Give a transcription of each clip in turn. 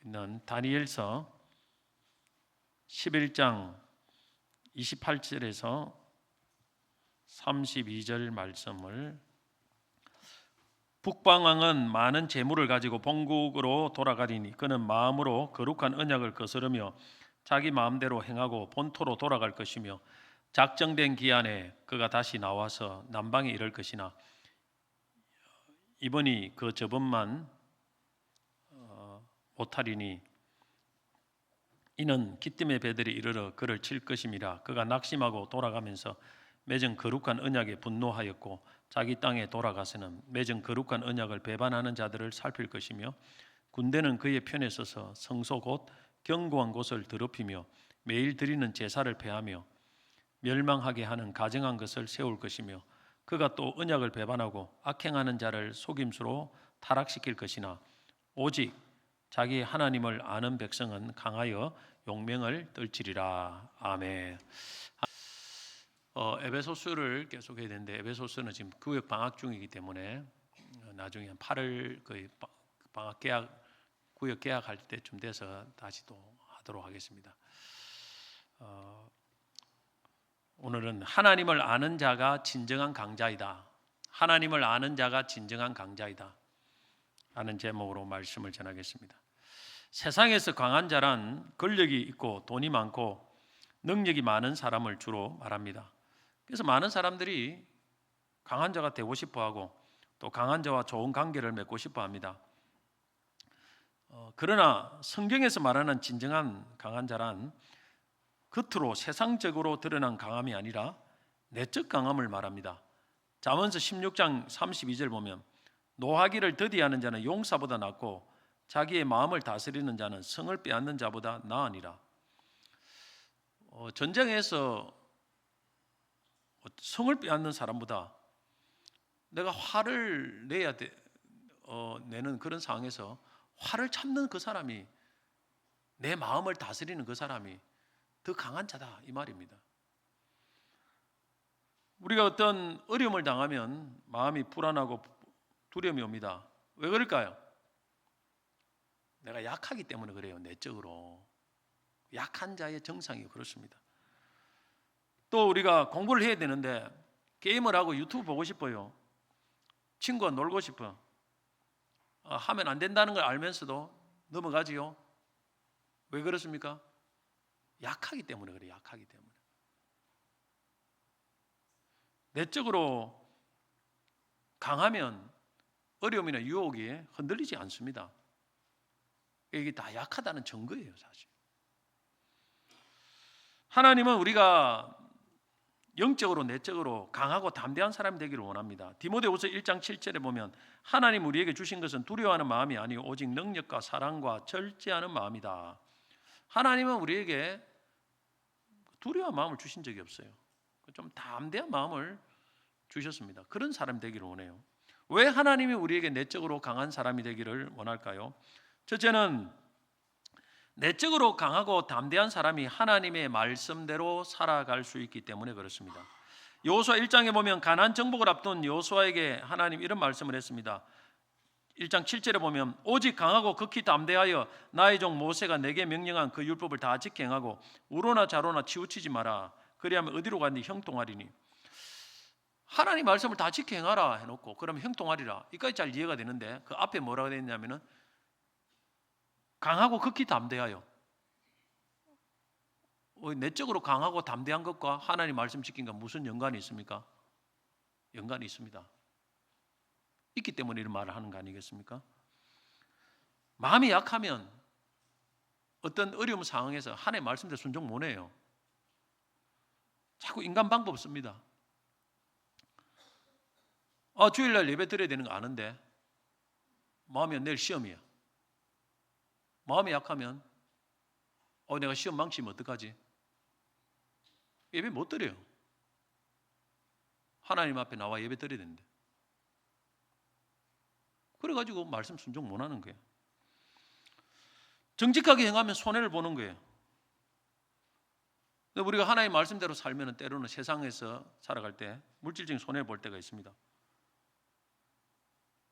있는 다니엘서 11장 28절에서 32절 말씀을 북방왕은 많은 재물을 가지고 본국으로 돌아가리니 그는 마음으로 거룩한 언약을 거스르며 자기 마음대로 행하고 본토로 돌아갈 것이며 작정된 기한에 그가 다시 나와서 남방에 이를 것이나 이번이 그 저번만 못하리니 이는 기뜸의 배들이 이르러 그를 칠 것임이라. 그가 낙심하고 돌아가면서 맺은 거룩한 언약에 분노하였고 자기 땅에 돌아가서는 맺은 거룩한 언약을 배반하는 자들을 살필 것이며 군대는 그의 편에 서서 성소 곧 견고한 곳을 더럽히며 매일 드리는 제사를 폐하며 멸망하게 하는 가증한 것을 세울 것이며 그가 또 언약을 배반하고 악행하는 자를 속임수로 타락시킬 것이나 오직 자기 하나님을 아는 백성은 강하여 용맹을 떨치리라. 아멘. 에베소서를 계속해야 되는데 에베소서는 지금 구역 방학 중이기 때문에 나중에 한 8월 거의 방학 구역 개학할 때쯤 돼서 다시 또 하도록 하겠습니다. 오늘은 하나님을 아는 자가 진정한 강자이다. 하나님을 아는 자가 진정한 강자이다 하는 제목으로 말씀을 전하겠습니다. 세상에서 강한 자란 권력이 있고 돈이 많고 능력이 많은 사람을 주로 말합니다. 그래서 많은 사람들이 강한 자가 되고 싶어하고 또 강한 자와 좋은 관계를 맺고 싶어합니다. 그러나 성경에서 말하는 진정한 강한 자란 겉으로 세상적으로 드러난 강함이 아니라 내적 강함을 말합니다. 잠언서 16장 32절 보면 노하기를 더디하는 자는 용사보다 낫고 자기의 마음을 다스리는 자는 성을 빼앗는 자보다 나으니라. 전쟁에서 성을 빼앗는 사람보다 내가 화를 내야 내는 그런 상황에서 화를 참는 그 사람이, 내 마음을 다스리는 그 사람이 더 강한 자다 이 말입니다. 우리가 어떤 어려움을 당하면 마음이 불안하고 두려움이 옵니다. 왜 그럴까요? 내가 약하기 때문에 그래요. 내적으로 약한 자의 정상이 그렇습니다. 또 우리가 공부를 해야 되는데 게임을 하고 유튜브 보고 싶어요. 친구와 놀고 싶어. 하면 안 된다는 걸 알면서도 넘어가지요. 왜 그렇습니까? 약하기 때문에 그래요. 약하기 때문에. 내적으로 강하면 어려움이나 유혹이 흔들리지 않습니다. 이게 다 약하다는 증거예요, 사실. 하나님은 우리가 영적으로 내적으로 강하고 담대한 사람이 되기를 원합니다. 디모데후서 1장 7절에 보면 하나님 우리에게 주신 것은 두려워하는 마음이 아니요 오직 능력과 사랑과 절제하는 마음이다. 하나님은 우리에게 두려워한 마음을 주신 적이 없어요. 좀 담대한 마음을 주셨습니다. 그런 사람이 되기를 원해요. 왜 하나님이 우리에게 내적으로 강한 사람이 되기를 원할까요? 첫째는 내적으로 강하고 담대한 사람이 하나님의 말씀대로 살아갈 수 있기 때문에 그렇습니다. 여호수아 1장에 보면 가나안 정복을 앞둔 여호수아에게 하나님 이런 말씀을 했습니다. 1장 7절에 보면 오직 강하고 극히 담대하여 나의 종 모세가 내게 명령한 그 율법을 다 지켜 행하고 우로나 좌로나 치우치지 마라. 그리하면 어디로 가든지 형통하리니. 하나님 말씀을 다 지켜 행하라 해놓고 그러면 형통하리라. 이까지 잘 이해가 되는데 그 앞에 뭐라고 되어 있냐면은 강하고 극히 담대하여. 내적으로 강하고 담대한 것과 하나님 말씀 지킨 것 무슨 연관이 있습니까? 연관이 있습니다. 있기 때문에 이런 말을 하는 거 아니겠습니까? 마음이 약하면 어떤 어려움 상황에서 하나님 말씀대로 순종 못 해요. 자꾸 인간 방법 씁니다. 주일날 예배 드려야 되는 거 아는데 마음이 내일 시험이야. 마음이 약하면 내가 시험 망치면 어떡하지? 예배 못 드려요. 하나님 앞에 나와 예배 드려야 되는데. 그래가지고 말씀 순종 못 하는 거예요. 정직하게 행하면 손해를 보는 거예요. 우리가 하나님 말씀대로 살면 때로는 세상에서 살아갈 때 물질적인 손해를 볼 때가 있습니다.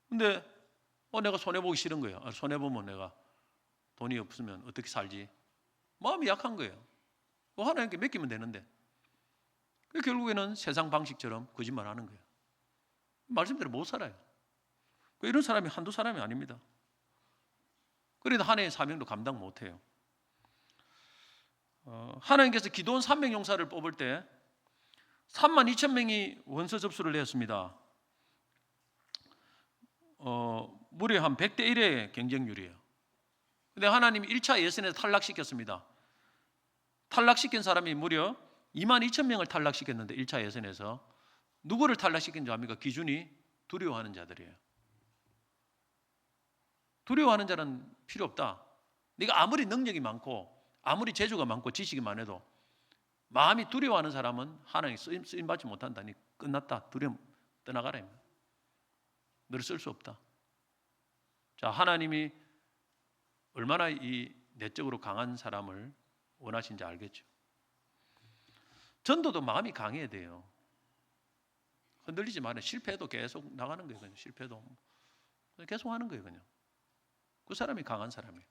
근데 내가 손해보기 싫은 거예요. 손해보면 내가 돈이 없으면 어떻게 살지? 마음이 약한 거예요. 하나님께 맡기면 되는데 결국에는 세상 방식처럼 거짓말하는 거예요. 말씀대로 못 살아요. 이런 사람이 한두 사람이 아닙니다. 그래도 하나님의 사명도 감당 못해요. 하나님께서 기도원 300용사를 뽑을 때 32,000명이 원서 접수를 했습니다. 무려 한 100대 1의 경쟁률이에요. 근데 하나님이 1차 예선에서 탈락시켰습니다. 탈락시킨 사람이 무려 22,000명을 탈락시켰는데 1차 예선에서 누구를 탈락시킨 줄 압니까? 기준이 두려워하는 자들이에요. 두려워하는 자는 필요 없다. 네가 아무리 능력이 많고 아무리 재주가 많고 지식이 많아도 마음이 두려워하는 사람은 하나님 쓰임받지 못한다니 끝났다. 두려움 떠나가라. 너를 쓸 수 없다. 자, 하나님이 얼마나 이 내적으로 강한 사람을 원하신지 알겠죠. 전도도 마음이 강해야 돼요. 흔들리지 말아요. 실패해도 계속 나가는 거예요. 그냥 실패도 계속 하는 거예요. 그냥 그 사람이 강한 사람이에요.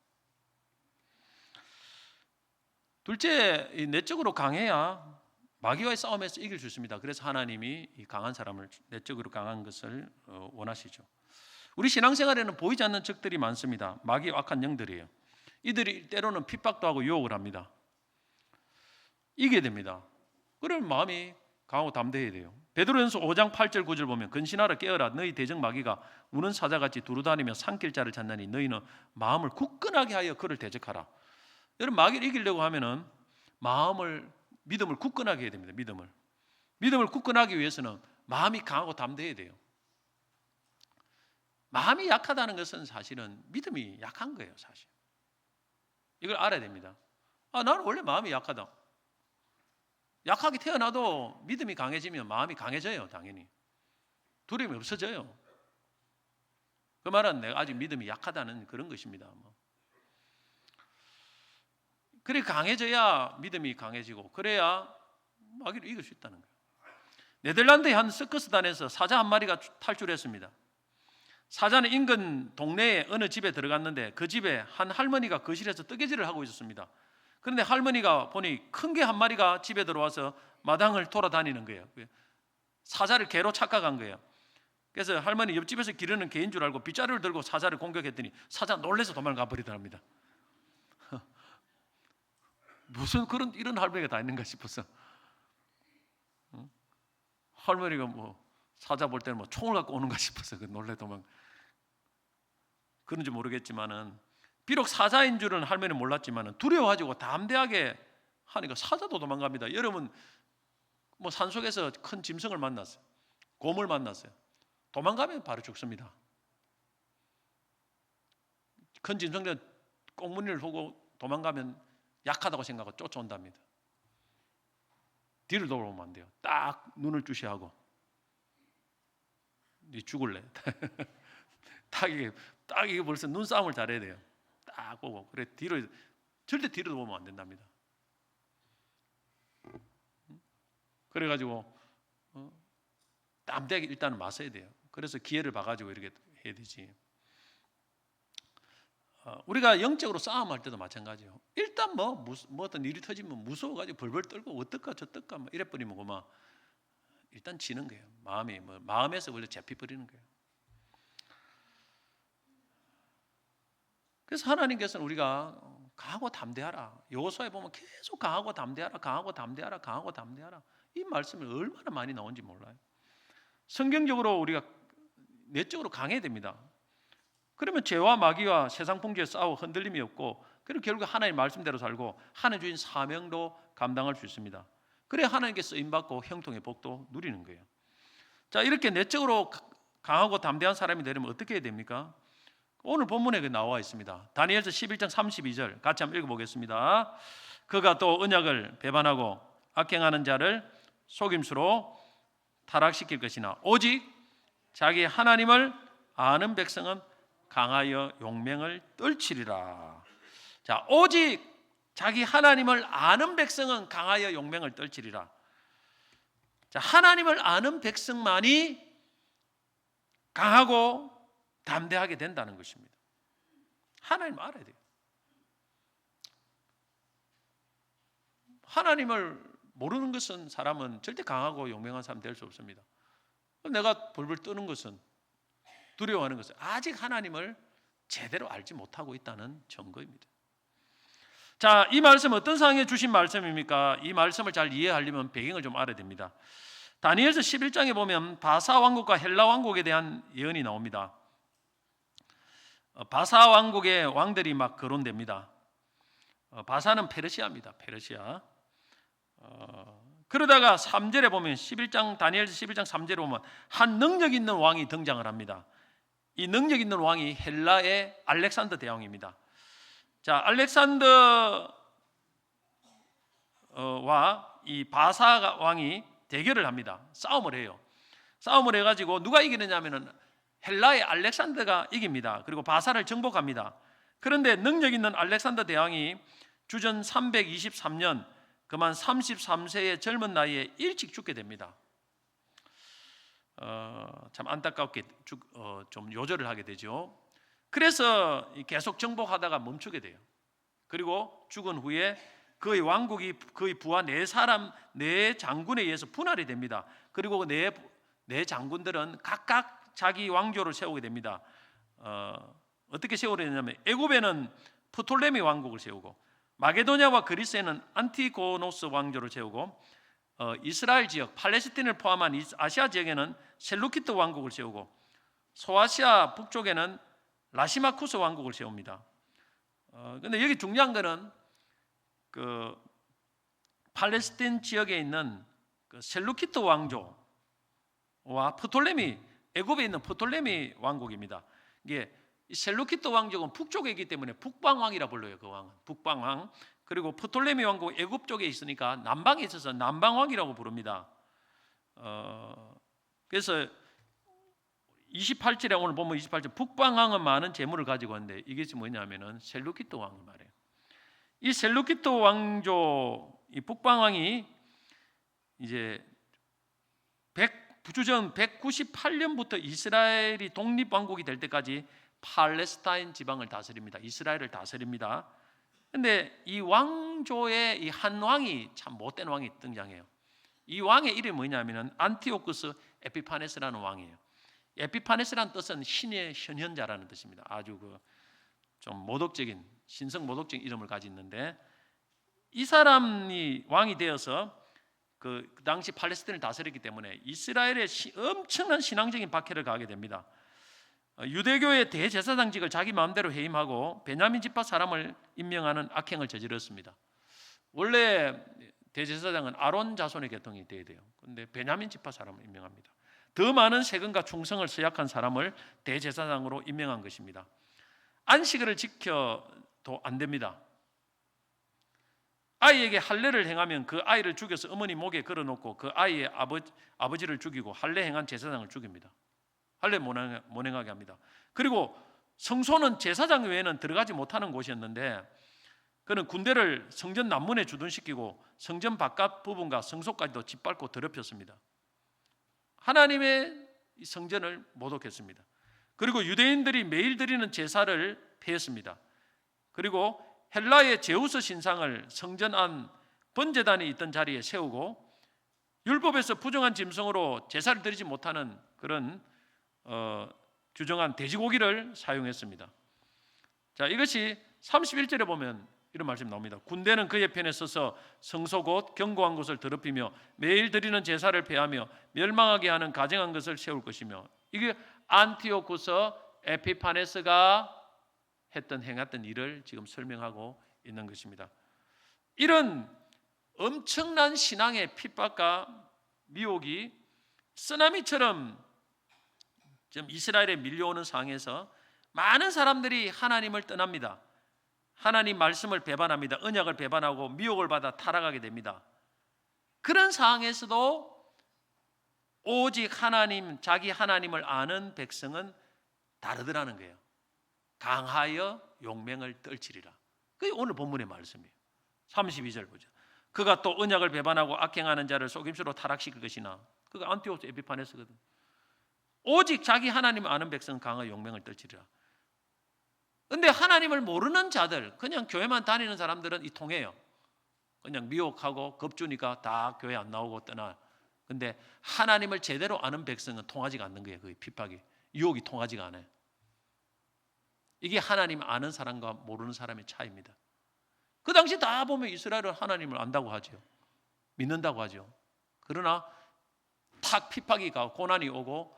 둘째, 내적으로 강해야 마귀와의 싸움에서 이길 수 있습니다. 그래서 하나님이 이 강한 사람을, 내적으로 강한 것을 원하시죠. 우리 신앙생활에는 보이지 않는 적들이 많습니다. 마귀의 악한 영들이에요. 이들이 때로는 핍박도 하고 유혹을 합니다. 이겨야 됩니다. 그러면 마음이 강하고 담대해야 돼요. 베드로전서 5장 8절 9절 보면 근신하라 깨어라 너희 대적 마귀가 우는 사자같이 두루다니며 삼킬 자를 찾나니 너희는 마음을 굳건하게 하여 그를 대적하라. 여러분, 마귀를 이기려고 하면은 믿음을 굳건하게 해야 됩니다. 믿음을 굳건하기 위해서는 마음이 강하고 담대해야 돼요. 마음이 약하다는 것은 사실은 믿음이 약한 거예요. 사실 이걸 알아야 됩니다. 나는 원래 마음이 약하다. 약하게 태어나도 믿음이 강해지면 마음이 강해져요. 당연히 두려움이 없어져요. 그 말은 내가 아직 믿음이 약하다는 그런 것입니다. 그래 강해져야 믿음이 강해지고 그래야 마귀를 이길 수 있다는 거예요. 네덜란드의 한 서커스단에서 사자 한 마리가 탈출했습니다. 사자는 인근 동네의 어느 집에 들어갔는데 그 집에 한 할머니가 거실에서 뜨개질을 하고 있었습니다. 그런데 할머니가 보니 큰 개 한 마리가 집에 들어와서 마당을 돌아다니는 거예요. 사자를 개로 착각한 거예요. 그래서 할머니 옆집에서 기르는 개인 줄 알고 빗자루를 들고 사자를 공격했더니 사자 놀라서 도망가 버리더랍니다. 무슨 이런 할머니가 다 있는가 싶어서 할머니가 사자 볼 때는 총을 갖고 오는가 싶어서 놀래 도망. 그런지 모르겠지만은 비록 사자인 줄은 할머니는 몰랐지만은 두려워가지고 담대하게 하니까 사자도 도망갑니다. 여러분 산속에서 큰 짐승을 만났어요. 곰을 만났어요. 도망가면 바로 죽습니다. 큰 짐승들 꽁무니를 보고 도망가면 약하다고 생각하고 쫓아온답니다. 뒤를 돌아보면 안 돼요. 딱 눈을 주시하고 네 죽을래. 딱 이게 벌써 눈싸움을 잘해야 돼요. 딱 보고 그래 절대 뒤로 보면 안 된답니다. 그래가지고 담대하게 일단은 맞서야 돼요. 그래서 기회를 봐가지고 이렇게 해야 되지. 우리가 영적으로 싸움할 때도 마찬가지예요. 일단 뭐 어떤 일이 터지면 무서워가지고 벌벌 떨고 어떨까 저떨까 이래버리면 그만 일단 지는 거예요. 마음에서 원래 잡혀버리는 거예요. 그래서 하나님께서는 우리가 강하고 담대하라. 여호수아에 보면 계속 강하고 담대하라, 강하고 담대하라, 강하고 담대하라. 이 말씀이 얼마나 많이 나온지 몰라요. 성경적으로 우리가 내적으로 강해야 됩니다. 그러면 죄와 마귀와 세상 풍조에 싸워 흔들림이 없고 그리고 결국 하나님의 말씀대로 살고 하나님 주신 사명도 감당할 수 있습니다. 그래야 하나님께 쓰임받고 형통의 복도 누리는 거예요. 자, 이렇게 내적으로 강하고 담대한 사람이 되려면 어떻게 해야 됩니까? 오늘 본문에 나와 있습니다. 다니엘서 11장 32절 같이 한번 읽어보겠습니다. 그가 또 언약을 배반하고 악행하는 자를 속임수로 타락시킬 것이나 오직 자기 하나님을 아는 백성은 강하여 용맹을 떨치리라. 자, 오직 자기 하나님을 아는 백성은 강하여 용맹을 떨치리라. 자, 하나님을 아는 백성만이 강하고 담대하게 된다는 것입니다. 하나님 알아야 돼요. 하나님을 모르는 것은 사람은 절대 강하고 용맹한 사람 될 수 없습니다. 내가 벌벌 떠는 것은, 두려워하는 것은 아직 하나님을 제대로 알지 못하고 있다는 증거입니다. 자, 이 말씀 어떤 상황에 주신 말씀입니까? 이 말씀을 잘 이해하려면 배경을 좀 알아야 됩니다. 다니엘서 11장에 보면 바사 왕국과 헬라 왕국에 대한 예언이 나옵니다. 바사 왕국의 왕들이 막 거론됩니다. 바사는 페르시아입니다. 페르시아. 그러다가 3절에 보면 다니엘서 11장 3절에 보면 한 능력 있는 왕이 등장을 합니다. 이 능력 있는 왕이 헬라의 알렉산더 대왕입니다. 자, 알렉산더와 이 바사 왕이 대결을 합니다. 싸움을 해요. 싸움을 해가지고 누가 이기느냐면은 헬라의 알렉산더가 이깁니다. 그리고 바사를 정복합니다. 그런데 능력 있는 알렉산더 대왕이 주전 323년 그만 33세의 젊은 나이에 일찍 죽게 됩니다. 참 안타깝게 좀 요절을 하게 되죠. 그래서 계속 정복하다가 멈추게 돼요. 그리고 죽은 후에 그의 왕국이 그의 부하 네 장군에 의해서 분할이 됩니다. 그리고 네 장군들은 각각 자기 왕조를 세우게 됩니다. 어떻게 세우게 되냐면 애굽에는 프톨레미 왕국을 세우고, 마게도냐와 그리스에는 안티고노스 왕조를 세우고, 이스라엘 지역 팔레스틴을 포함한 아시아 지역에는 셀루키트 왕국을 세우고, 소아시아 북쪽에는 라시마쿠스 왕국을 세웁니다. 그런데 여기 중요한 것은 그 팔레스틴 지역에 있는 그 셀루키트 왕조와 애굽에 있는 프톨레미 왕국입니다. 이게 셀루키트 왕족은 북쪽에 있기 때문에 북방왕이라 불러요. 그 왕은 북방왕. 그리고 프톨레미 왕국 애굽 쪽에 있으니까 남방에 있어서 남방왕이라고 부릅니다. 그래서 28절에 오늘 보면 28절 북방왕은 많은 재물을 가지고 왔는데 이게 뭐냐면은 셀루키트 왕을 말해요. 이 셀루키트 왕조 이 북방왕이 이제 주전 198년부터 이스라엘이 독립왕국이 될 때까지 팔레스타인 지방을 다스립니다. 이스라엘을 다스립니다. 그런데 이 왕조의 이 한 왕이 참 못된 왕이 등장해요. 이 왕의 이름이 뭐냐면은 안티오쿠스 에피파네스라는 왕이에요. 에피파네스라는 뜻은 신의 현현자라는 뜻입니다. 아주 좀 모독적인 신성 모독적인 이름을 가지고 있는데, 이 사람이 왕이 되어서 그 당시 팔레스틴을 다스렸기 때문에 이스라엘의 엄청난 신앙적인 박해를 가하게 됩니다. 유대교의 대제사장직을 자기 마음대로 해임하고 베냐민 지파 사람을 임명하는 악행을 저질렀습니다. 원래 대제사장은 아론 자손의 계통이 돼야 돼요. 그런데 베냐민 지파 사람을 임명합니다. 더 많은 세금과 충성을 서약한 사람을 대제사장으로 임명한 것입니다. 안식일을 지켜도 안 됩니다. 아이에게 할례를 행하면 그 아이를 죽여서 어머니 목에 걸어놓고 그 아이의 아버지를 죽이고 할례 행한 제사장을 죽입니다. 할례 못 행하게 합니다. 그리고 성소는 제사장 외에는 들어가지 못하는 곳이었는데, 그는 군대를 성전 남문에 주둔시키고 성전 바깥 부분과 성소까지도 짓밟고 더럽혔습니다. 하나님의 성전을 모독했습니다. 그리고 유대인들이 매일 드리는 제사를 폐했습니다. 그리고 헬라의 제우스 신상을 성전 안 번제단이 있던 자리에 세우고 율법에서 부정한 짐승으로 제사를 드리지 못하는 그런 규정한 돼지고기를 사용했습니다. 자, 이것이 31절에 보면 이런 말씀이 나옵니다. 군대는 그의 편에 서서 성소 곧 견고한 것을 더럽히며 매일 드리는 제사를 폐하며 멸망하게 하는 가증한 것을 세울 것이며, 이게 안티오쿠스 에피파네스가 행했던 일을 지금 설명하고 있는 것입니다. 이런 엄청난 신앙의 핍박과 미혹이 쓰나미처럼 지금 이스라엘에 밀려오는 상황에서 많은 사람들이 하나님을 떠납니다. 하나님 말씀을 배반합니다. 언약을 배반하고 미혹을 받아 타락하게 됩니다. 그런 상황에서도 오직 하나님, 자기 하나님을 아는 백성은 다르더라는 거예요. 강하여 용맹을 떨치리라. 그게 오늘 본문의 말씀이에요. 32절 보죠. 그가 또 언약을 배반하고 악행하는 자를 속임수로 타락시킬 것이나, 그가 안티오쿠스 에피파네스거든. 오직 자기 하나님을 아는 백성은 강하여 용맹을 떨치리라. 그런데 하나님을 모르는 자들, 그냥 교회만 다니는 사람들은 이 통해요. 그냥 미혹하고 겁주니까 다 교회 안 나오고 떠나. 근데 하나님을 제대로 아는 백성은 통하지가 않는 거예요. 그 핍박이, 유혹이 통하지가 않아요. 이게 하나님 아는 사람과 모르는 사람의 차이입니다. 그 당시 다 보면 이스라엘은 하나님을 안다고 하죠. 믿는다고 하죠. 그러나 탁 핍박이 가고 고난이 오고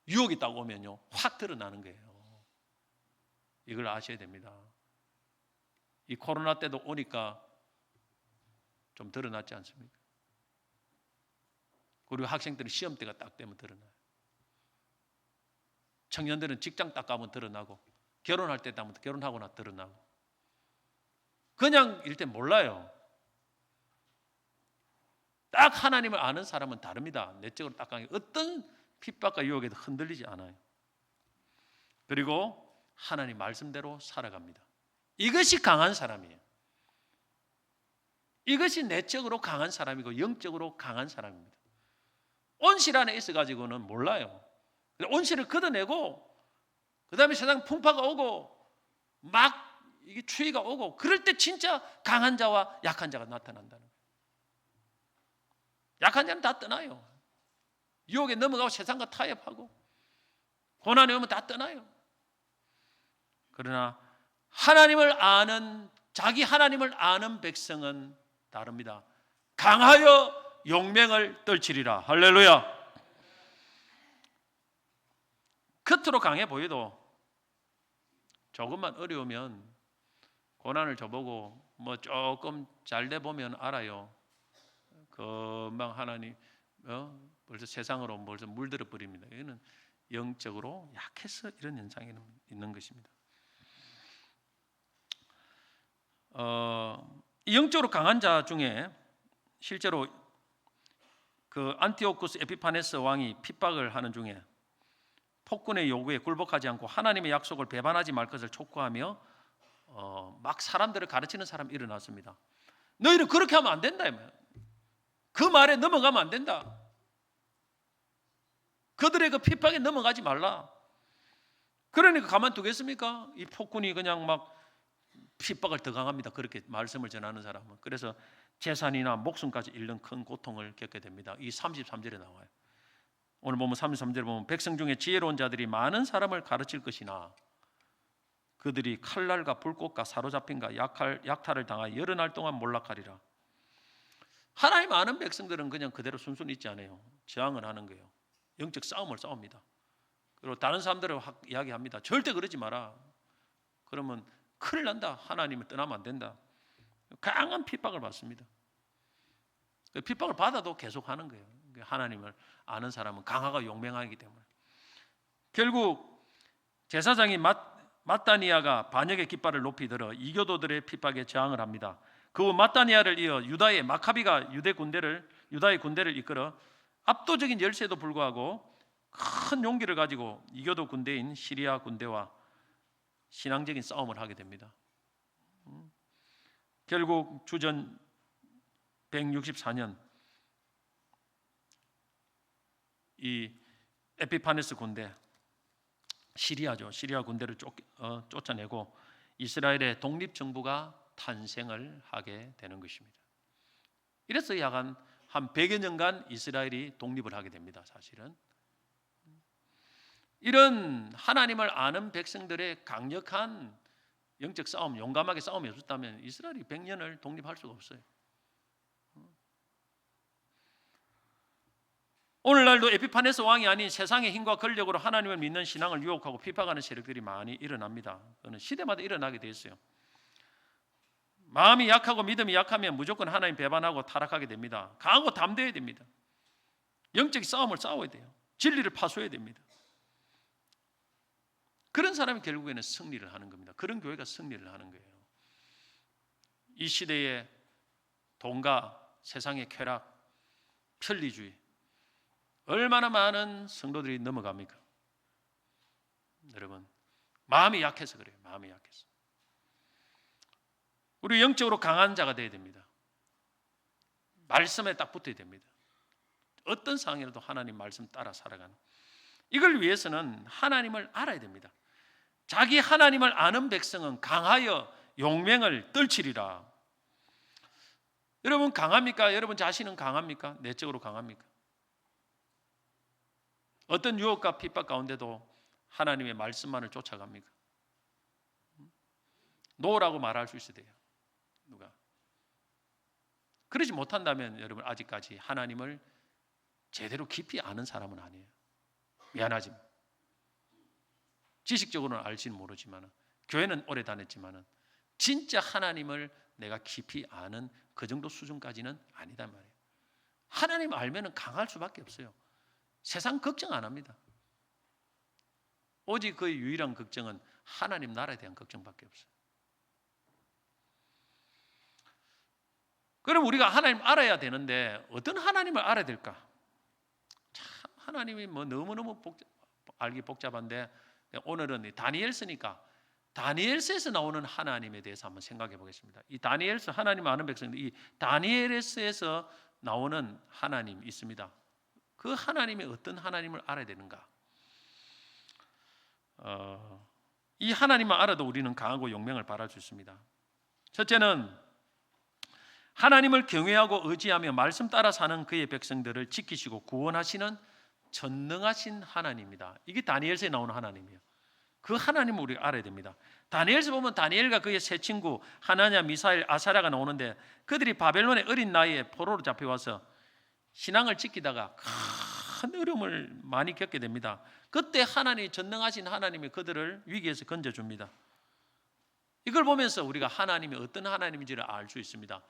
유혹이 딱 오면요, 확 드러나는 거예요. 이걸 아셔야 됩니다. 이 코로나 때도 오니까 좀 드러났지 않습니까? 그리고 학생들은 시험 때가 딱 되면 드러나요. 청년들은 직장 딱 가면 드러나고, 결혼할 때 가면 결혼하고 나 드러나고. 그냥 일 때 몰라요. 딱 하나님을 아는 사람은 다릅니다. 내적으로 딱 강해. 어떤 핍박과 유혹에도 흔들리지 않아요. 그리고 하나님 말씀대로 살아갑니다. 이것이 강한 사람이에요. 이것이 내적으로 강한 사람이고 영적으로 강한 사람입니다. 온실 안에 있어가지고는 몰라요. 온실을 걷어내고 그 다음에 세상 풍파가 오고 막 이게 추위가 오고 그럴 때 진짜 강한 자와 약한 자가 나타난다는 거예요. 약한 자는 다 떠나요. 유혹에 넘어가고 세상과 타협하고 고난이 오면 다 떠나요. 그러나 자기 하나님을 아는 백성은 다릅니다. 강하여 용맹을 떨치리라. 할렐루야. 겉으로 강해 보여도 조금만 어려우면 고난을 줘보고 뭐 조금 잘 돼 보면 알아요. 금방 하나님 벌써 세상으로 벌써 물들어 버립니다. 이거는 영적으로 약해서 이런 현상이 있는 것입니다. 영적으로 강한 자 중에 실제로 그 안티오쿠스 에피파네스 왕이 핍박을 하는 중에 폭군의 요구에 굴복하지 않고 하나님의 약속을 배반하지 말 것을 촉구하며 막 사람들을 가르치는 사람이 일어났습니다. 너희는 그렇게 하면 안 된다. 그 말에 넘어가면 안 된다. 그들의 그 핍박에 넘어가지 말라. 그러니까 가만두겠습니까? 이 폭군이 그냥 막 핍박을 더 강합니다. 그렇게 말씀을 전하는 사람은. 그래서 재산이나 목숨까지 잃는 큰 고통을 겪게 됩니다. 이 33절에 나와요. 오늘 보면 33절에 보면 백성 중에 지혜로운 자들이 많은 사람을 가르칠 것이나 그들이 칼날과 불꽃과 사로잡힌과 약탈을 당하여 여러 날 동안 몰락하리라. 하나님 아는 백성들은 그냥 그대로 순순히 있지 않아요. 저항을 하는 거예요. 영적 싸움을 싸웁니다. 그리고 다른 사람들을 이야기합니다. 절대 그러지 마라. 그러면 큰일 난다. 하나님을 떠나면 안 된다. 강한 핍박을 받습니다. 핍박을 받아도 계속 하는 거예요. 하나님을 아는 사람은 강하고 용맹하기 때문에. 결국 제사장이 마따니아가 반역의 깃발을 높이 들어 이교도들의 핍박에 저항을 합니다. 그 후 마따니아를 이어 유다의 마카비가 유다의 군대를 이끌어 압도적인 열세에도 불구하고 큰 용기를 가지고 이교도 군대인 시리아 군대와 신앙적인 싸움을 하게 됩니다. 결국 주전 164년 이 에피파네스 군대, 시리아죠. 시리아 군대를 쫓아내고 이스라엘의 독립정부가 탄생을 하게 되는 것입니다. 이래서 약 한 100여 년간 이스라엘이 독립을 하게 됩니다. 사실은 이런 하나님을 아는 백성들의 강력한 영적 싸움, 용감하게 싸움이 없었다면 이스라엘이 100년을 독립할 수가 없어요. 오늘날도 에피파네스 왕이 아닌 세상의 힘과 권력으로 하나님을 믿는 신앙을 유혹하고 핍박하는 세력들이 많이 일어납니다. 그는 시대마다 일어나게 돼 있어요. 마음이 약하고 믿음이 약하면 무조건 하나님 배반하고 타락하게 됩니다. 강하고 담대해야 됩니다. 영적 싸움을 싸워야 돼요. 진리를 파수해야 됩니다. 그런 사람이 결국에는 승리를 하는 겁니다. 그런 교회가 승리를 하는 거예요. 이 시대의 돈과 세상의 쾌락, 편리주의, 얼마나 많은 성도들이 넘어갑니까? 여러분, 마음이 약해서 그래요. 마음이 약해서. 우리 영적으로 강한 자가 되어야 됩니다. 말씀에 딱 붙어야 됩니다. 어떤 상황이라도 하나님 말씀 따라 살아가는. 이걸 위해서는 하나님을 알아야 됩니다. 자기 하나님을 아는 백성은 강하여 용맹을 떨치리라. 여러분 강합니까? 여러분 자신은 강합니까? 내적으로 강합니까? 어떤 유혹과 핍박 가운데도 하나님의 말씀만을 쫓아갑니까? 노라고 말할 수 있어야 돼요. 누가? 그러지 못한다면 여러분 아직까지 하나님을 제대로 깊이 아는 사람은 아니에요. 미안하지만 지식적으로는 알지는 모르지만 교회는 오래 다녔지만 진짜 하나님을 내가 깊이 아는 그 정도 수준까지는 아니단 말이에요. 하나님 알면 강할 수밖에 없어요. 세상 걱정 안 합니다. 오직 그의 유일한 걱정은 하나님 나라에 대한 걱정밖에 없어요. 그럼 우리가 하나님 알아야 되는데 어떤 하나님을 알아야 될까? 참 하나님이 뭐 너무너무 알기 복잡한데 오늘은 다니엘서니까 다니엘서에서 나오는 하나님에 대해서 한번 생각해 보겠습니다. 이 다니엘서 하나님 아는 백성들 이 다니엘서에서 나오는 하나님 있습니다. 그 하나님이 어떤 하나님을 알아야 되는가? 이 하나님만 알아도 우리는 강하고 용맹을 발할 수 있습니다. 첫째는 하나님을 경외하고 의지하며 말씀 따라 사는 그의 백성들을 지키시고 구원하시는 전능하신 하나님입니다. 이게 다니엘서에 나오는 하나님이에요. 그 하나님을 우리가 알아야 됩니다. 다니엘서 보면 다니엘과 그의 세 친구 하나냐, 미사엘, 아사랴가 나오는데 그들이 바벨론의 어린 나이에 포로로 잡혀와서 신앙을 지키다가 큰 어려움을 많이 겪게 됩니다. 그때 하나님 전능하신 하나님이 그들을 위기에서 건져줍니다. 이걸 보면서 우리가 하나님이 어떤 하나님인지를 알 수 있습니다.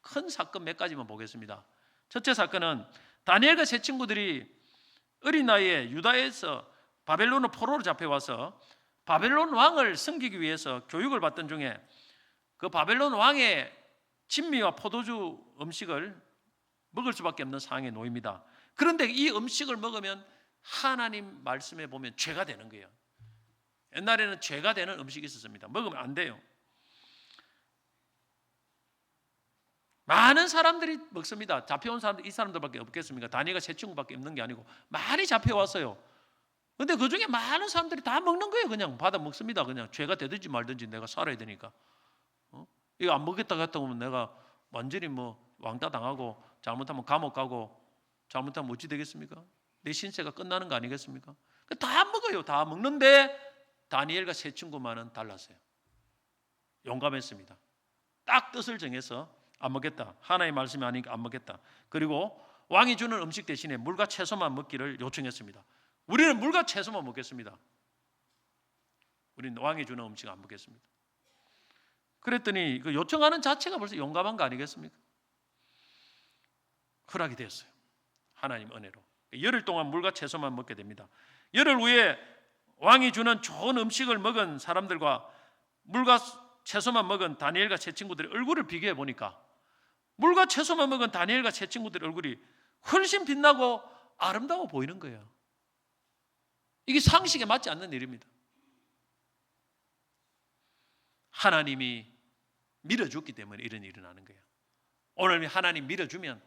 큰 사건 몇 가지만 보겠습니다. 첫째 사건은 다니엘과 세 친구들이 어린 나이에 유다에서 바벨론으로 포로로 잡혀와서 바벨론 왕을 섬기기 위해서 교육을 받던 중에 그 바벨론 왕의 진미와 포도주 음식을 먹을 수밖에 없는 상황에 놓입니다. 그런데 이 음식을 먹으면 하나님 말씀에 보면 죄가 되는 거예요. 옛날에는 죄가 되는 음식이 있었습니다. 먹으면 안 돼요. 많은 사람들이 먹습니다. 잡혀온 사람들 이 사람들밖에 없겠습니까? 다니엘과 세 친구밖에 없는 게 아니고 많이 잡혀왔어요. 근데 그 중에 많은 사람들이 다 먹는 거예요. 그냥 받아 먹습니다. 그냥 죄가 되든지 말든지 내가 살아야 되니까. 이거 안 먹겠다 갔다 오면 내가 완전히 뭐 왕따 당하고 잘못하면 감옥 가고 잘못하면 어찌 되겠습니까? 내 신세가 끝나는 거 아니겠습니까? 다 먹어요. 다 먹는데 다니엘과 세 친구만은 달랐어요. 용감했습니다. 딱 뜻을 정해서 안 먹겠다. 하나님의 말씀이 아니니까 안 먹겠다. 그리고 왕이 주는 음식 대신에 물과 채소만 먹기를 요청했습니다. 우리는 물과 채소만 먹겠습니다. 우리는 왕이 주는 음식 안 먹겠습니다. 그랬더니 그 요청하는 자체가 벌써 용감한 거 아니겠습니까? 허락이 되었어요. 하나님 은혜로. 열흘 동안 물과 채소만 먹게 됩니다. 열흘 후에 왕이 주는 좋은 음식을 먹은 사람들과 물과 채소만 먹은 다니엘과 세 친구들의 얼굴을 비교해 보니까 물과 채소만 먹은 다니엘과 세 친구들의 얼굴이 훨씬 빛나고 아름다워 보이는 거예요. 이게 상식에 맞지 않는 일입니다. 하나님이 밀어줬기 때문에 이런 일이 일어나는 거예요. 오늘 하나님 밀어주면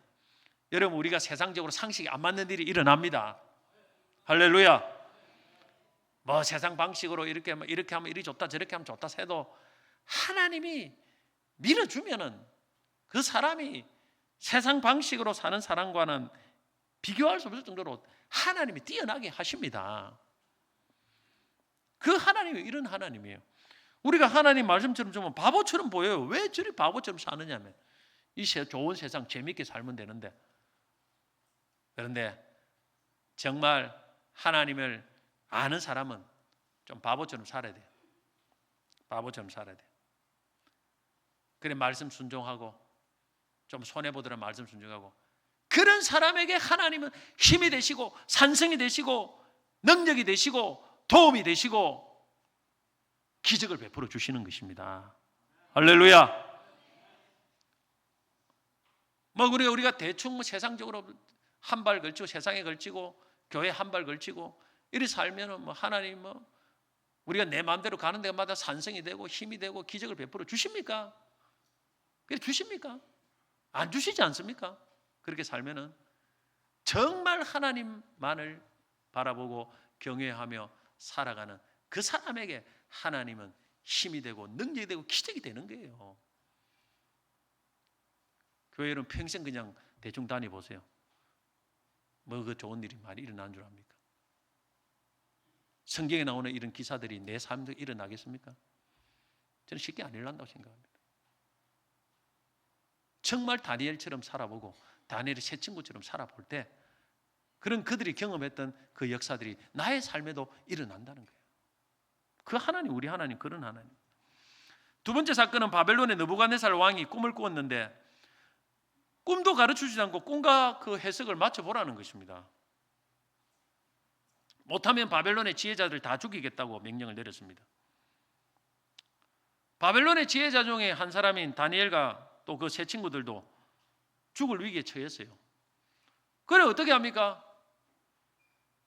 여러분 우리가 세상적으로 상식이 안 맞는 일이 일어납니다. 할렐루야. 뭐 세상 방식으로 이렇게 하면 이리 좋다 저렇게 하면 좋다 해도 하나님이 밀어주면은 그 사람이 세상 방식으로 사는 사람과는 비교할 수 없을 정도로 하나님이 뛰어나게 하십니다. 그 하나님이 이런 하나님이에요. 우리가 하나님 말씀처럼 좀 바보처럼 보여요. 왜 저리 바보처럼 사느냐면 이 좋은 세상 재밌게 살면 되는데 그런데 정말 하나님을 아는 사람은 좀 바보처럼 살아야 돼요. 바보처럼 살아야 돼요. 그래 말씀 순종하고 좀 손해보더라 말씀 순종하고 그런 사람에게 하나님은 힘이 되시고 산성이 되시고 능력이 되시고 도움이 되시고 기적을 베풀어 주시는 것입니다. 할렐루야. 뭐 우리가 대충 뭐 세상적으로 한 발 걸치고 세상에 걸치고 교회 한 발 걸치고 이리 살면은 뭐 하나님 뭐 우리가 내 마음대로 가는 데마다 산성이 되고 힘이 되고 기적을 베풀어 주십니까? 그래 주십니까? 안 주시지 않습니까? 그렇게 살면은 정말 하나님만을 바라보고 경외하며 살아가는 그 사람에게 하나님은 힘이 되고 능력이 되고 기적이 되는 거예요. 교회는 평생 그냥 대충 다녀보세요. 뭐 그 좋은 일이 많이 일어나는 줄 압니까? 성경에 나오는 이런 기사들이 내 삶도 일어나겠습니까? 저는 쉽게 안 일어난다고 생각합니다. 정말 다니엘처럼 살아보고 다니엘의 새 친구처럼 살아볼 때 그런 그들이 경험했던 그 역사들이 나의 삶에도 일어난다는 거예요. 그 하나님, 우리 하나님, 그런 하나님. 두 번째 사건은 바벨론의 느부갓네살 왕이 꿈을 꾸었는데 꿈도 가르쳐주지 않고 꿈과 그 해석을 맞춰보라는 것입니다. 못하면 바벨론의 지혜자들 다 죽이겠다고 명령을 내렸습니다. 바벨론의 지혜자 중에 한 사람인 다니엘과 또 그 세 친구들도 죽을 위기에 처했어요. 그래 어떻게 합니까?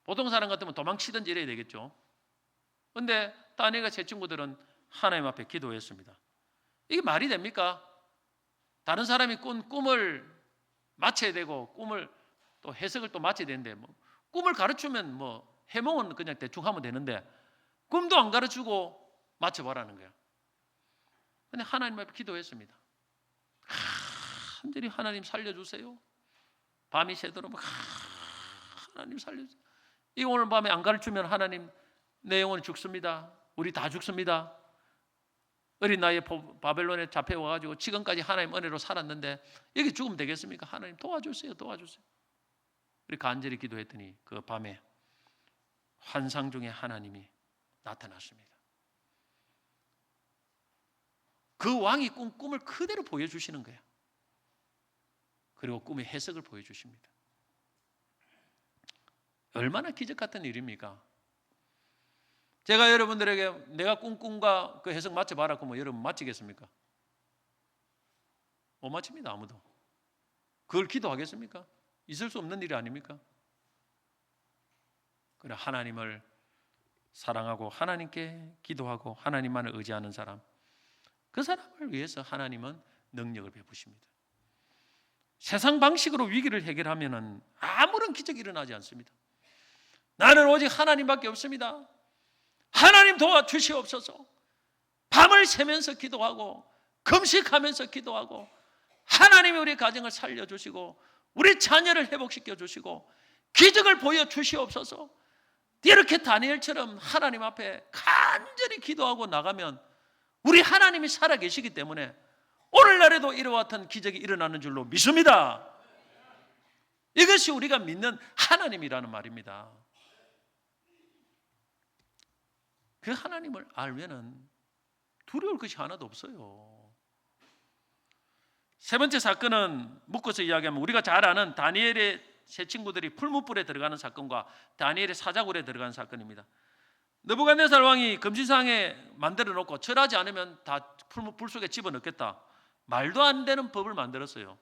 보통 사람 같으면 도망치든지 이래야 되겠죠. 그런데 다니엘과 세 친구들은 하나님 앞에 기도했습니다. 이게 말이 됩니까? 다른 사람이 꾼 꿈을 맞춰야 되고 꿈을 또 해석을 또 맞춰야 되는데 뭐 꿈을 가르치면 뭐 해몽은 그냥 대충 하면 되는데 꿈도 안 가르치고 맞춰보라는 거야. 근데 하나님 앞에 기도했습니다. 간절히 하나님 살려주세요. 밤이 새도록 하나님 살려주세요. 이 오늘 밤에 안 가르치면 하나님 내 영혼이 죽습니다. 우리 다 죽습니다. 어린 나이에 바벨론에 잡혀와가지고 지금까지 하나님 은혜로 살았는데 여기 죽으면 되겠습니까? 하나님 도와주세요. 도와주세요. 우리 간절히 기도했더니 그 밤에 환상 중에 하나님이 나타났습니다. 그 왕이 꾼 꿈을 그대로 보여주시는 거예요. 그리고 꿈의 해석을 보여주십니다. 얼마나 기적 같은 일입니까? 제가 여러분들에게 내가 꾼 꿈과 그 해석 맞춰봐라 그러면 여러분 맞히겠습니까? 못 맞춥니다. 아무도. 그걸 기도하겠습니까? 있을 수 없는 일이 아닙니까? 그래 하나님을 사랑하고 하나님께 기도하고 하나님만을 의지하는 사람, 그 사람을 위해서 하나님은 능력을 베푸십니다. 세상 방식으로 위기를 해결하면 아무런 기적이 일어나지 않습니다. 나는 오직 하나님밖에 없습니다. 하나님 도와주시옵소서. 밤을 새면서 기도하고 금식하면서 기도하고 하나님이 우리 가정을 살려주시고 우리 자녀를 회복시켜 주시고 기적을 보여주시옵소서. 이렇게 다니엘처럼 하나님 앞에 간절히 기도하고 나가면 우리 하나님이 살아계시기 때문에 오늘날에도 이와 같은 기적이 일어나는 줄로 믿습니다. 이것이 우리가 믿는 하나님이라는 말입니다. 그 하나님을 알면은 두려울 것이 하나도 없어요. 세 번째 사건은 묶어서 이야기하면 우리가 잘 아는 다니엘의 세 친구들이 풀무불에 들어가는 사건과 다니엘의 사자굴에 들어가는 사건입니다. 느부갓네살 왕이 금지상에 만들어 놓고 절하지 않으면 다 불 속에 집어넣겠다. 말도 안 되는 법을 만들었어요.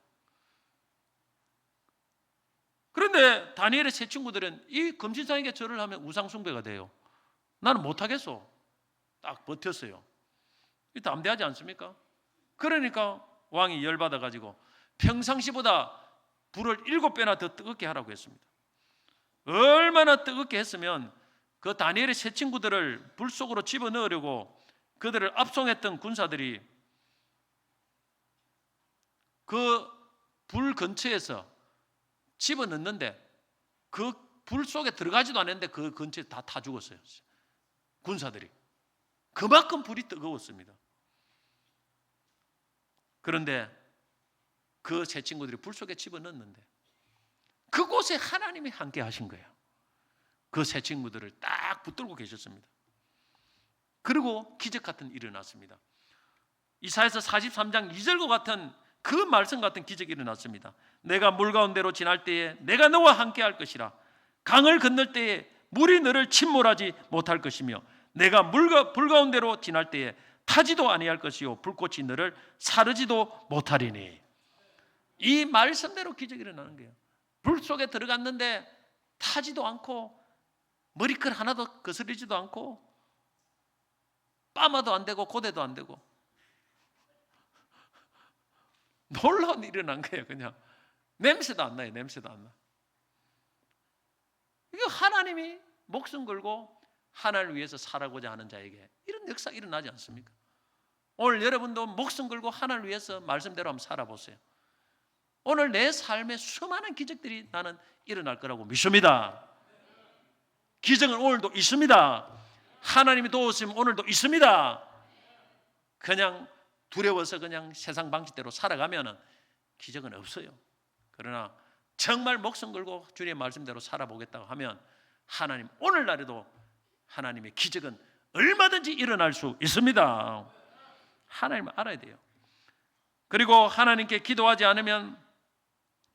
그런데 다니엘의 세 친구들은 이 금지상에게 절을 하면 우상숭배가 돼요. 나는 못하겠어. 딱 버텼어요. 이 담대하지 않습니까? 그러니까 왕이 열받아가지고 평상시보다 불을 7배나 더 뜨겁게 하라고 했습니다. 얼마나 뜨겁게 했으면 그 다니엘의 세 친구들을 불 속으로 집어넣으려고 그들을 압송했던 군사들이 그 불 근처에서 집어넣는데 그 불 속에 들어가지도 않았는데 그 근처에 다 타 죽었어요. 군사들이. 그만큼 불이 뜨거웠습니다. 그런데 그 세 친구들이 불 속에 집어넣는데 그곳에 하나님이 함께 하신 거예요. 그 세 친구들을 딱 붙들고 계셨습니다. 그리고 기적 같은 일이 일어났습니다. 이사야서 43장 2절과 같은 그 말씀 같은 기적이 일어났습니다. 내가 물 가운데로 지날 때에 내가 너와 함께 할 것이라. 강을 건널 때에 물이 너를 침몰하지 못할 것이며 내가 불 가운데로 지날 때에 타지도 아니할 것이요 불꽃이 너를 사르지도 못하리니. 이 말씀대로 기적이 일어나는 거예요. 불 속에 들어갔는데 타지도 않고 머리칼 하나도 거스르지도 않고 빠마도 안 되고 고대도 안 되고 놀라운 일이 일어난 거예요. 그냥 냄새도 안 나요. 냄새도 안 나. 이거 하나님이 목숨 걸고 하나님을 위해서 살아고자 하는 자에게 이런 역사가 일어나지 않습니까? 오늘 여러분도 목숨 걸고 하나님을 위해서 말씀대로 한번 살아보세요. 오늘 내 삶에 수많은 기적들이 나는 일어날 거라고 믿습니다. 기적은 오늘도 있습니다. 하나님이 도우시면 오늘도 있습니다. 그냥 두려워서 그냥 세상 방식대로 살아가면 기적은 없어요. 그러나 정말 목숨 걸고 주님의 말씀대로 살아보겠다고 하면 하나님 오늘날에도 하나님의 기적은 얼마든지 일어날 수 있습니다. 하나님을 알아야 돼요. 그리고 하나님께